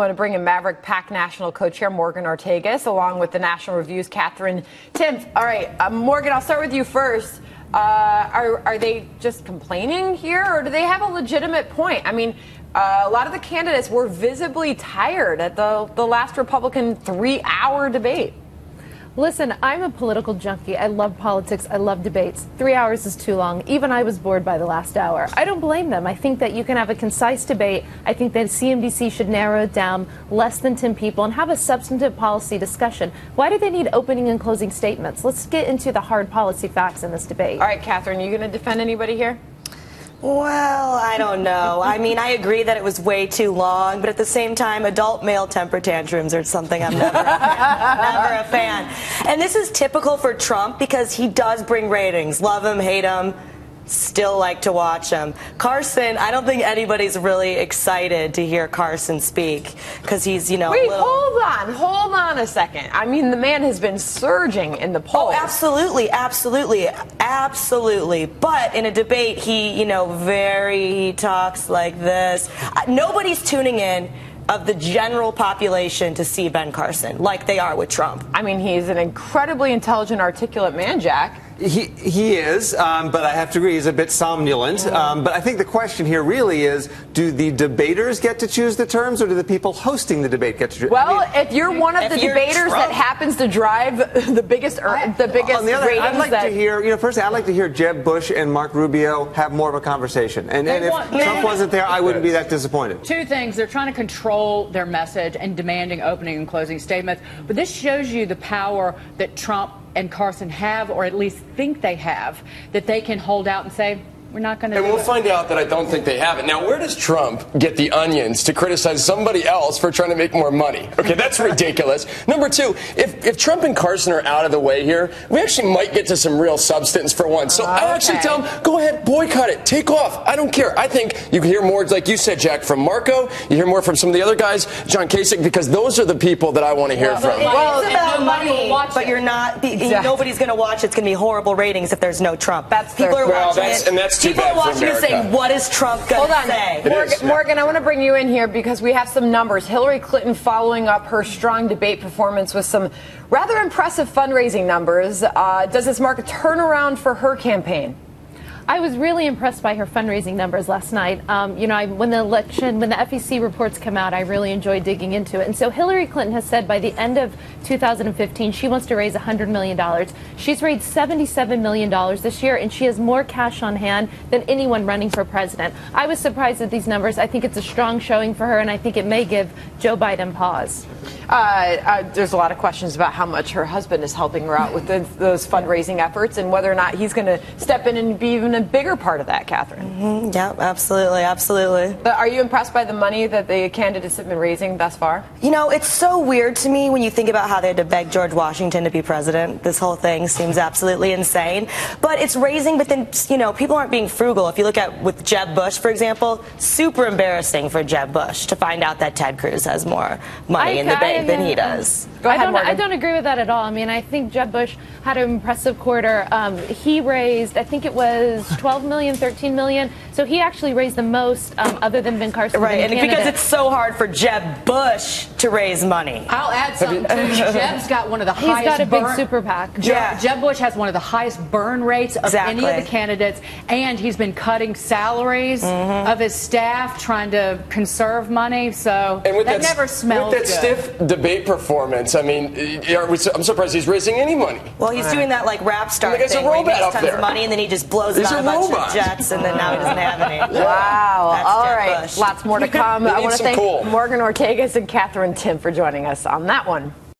I want to bring in Maverick PAC National Co-Chair Morgan Ortagus, along with the National Review's Katherine Timpf. All right, Morgan, I'll start with you first. Are they just complaining here, or do they have a legitimate point? I mean, a lot of the candidates were visibly tired at the last Republican 3-hour debate. Listen, I'm a political junkie. I love politics. I love debates. 3 hours is too long. Even I was bored by the last hour. I don't blame them. I think that you can have a concise debate. I think that CNBC should narrow it down, less than 10 people, and have a substantive policy discussion. Why do they need opening and closing statements? Let's get into the hard policy facts in this debate. All right, Katherine, you going to defend anybody here? Well, I don't know. I mean, I agree that it was way too long, but at the same time, adult male temper tantrums are something I'm never a fan. And this is typical for Trump because he does bring ratings. Love him, hate him, still like to watch him. Carson, I don't think anybody's really excited to hear Carson speak because he's, you know, Wait, hold on a second. I mean, the man has been surging in the polls. Oh, absolutely. But in a debate, he talks like this. Nobody's tuning in of the general population to see Ben Carson like they are with Trump. I mean, he's an incredibly intelligent, articulate man, Jack. He is, but I have to agree he's a bit somnolent. But I think the question here really is, do the debaters get to choose the terms, or do the people hosting the debate get to choose? Well, if you're one of the debaters that happens to drive the biggest on the other hand, I'd like to hear, firstly, I'd like to hear Jeb Bush and Mark Rubio have more of a conversation. And if Trump wasn't there, I wouldn't be that disappointed. Two things. They're trying to control their message and demanding opening and closing statements. But this shows you the power that Trump and Carson have, or at least think they have, that they can hold out and say, we're not going to do it. And we'll find out that I don't think they have it. Now, where does Trump get the onions to criticize somebody else for trying to make more money? Okay, that's ridiculous. Number two, if Trump and Carson are out of the way here, we actually might get to some real substance for once. So I actually tell them, go ahead, boycott it, take off. I don't care. I think you can hear more, like you said, Jack, from Marco. You hear more from some of the other guys, John Kasich, because those are the people that I want to hear from. Well, it's about money, but you're not. Nobody's going to watch. It's going to be horrible ratings if there's no Trump. People are watching it. And that's too bad for America. People are watching it saying, what is Trump going to say? Morgan, I want to bring you in here because we have some numbers. Hillary Clinton following up her strong debate performance with some rather impressive fundraising numbers. Does this mark a turnaround for her campaign? I was really impressed by her fundraising numbers last night. When the FEC reports come out, I really enjoyed digging into it. And so Hillary Clinton has said by the end of 2015, she wants to raise $100 million. She's raised $77 million this year, and she has more cash on hand than anyone running for president. I was surprised at these numbers. I think it's a strong showing for her, and I think it may give Joe Biden pause. There's a lot of questions about how much her husband is helping her out with those fundraising efforts and whether or not he's going to step in and be even a bigger part of that, Katherine. Yeah, absolutely. But are you impressed by the money that the candidates have been raising thus far? You know, it's so weird to me when you think about how they had to beg George Washington to be president. This whole thing seems absolutely insane. But it's raising, but then, people aren't being frugal. If you look at with Jeb Bush, for example, super embarrassing for Jeb Bush to find out that Ted Cruz has more money in the bank than he does. I don't agree with that at all. I mean, I think Jeb Bush had an impressive quarter. He raised, I think it was 12 million, 13 million. So he actually raised the most other than Ben Carson. Right, and because it's so hard for Jeb Bush to raise money. I'll add something too. Jeb's got one of the highest. He's got a big super PAC. Jeb Bush has one of the highest burn rates of any of the candidates, and he's been cutting salaries of his staff, trying to conserve money. So that never smells good. With that stiff debate performance, I mean, I'm surprised he's raising any money. Well, he's doing that like rap star thing where he makes tons of money and then he just blows it on a bunch of jets and then now he doesn't have any. Wow. That's all Jeb right. Bush. Lots more to come. I want to thank Morgan Ortagus and Katherine Timpf for joining us on that one.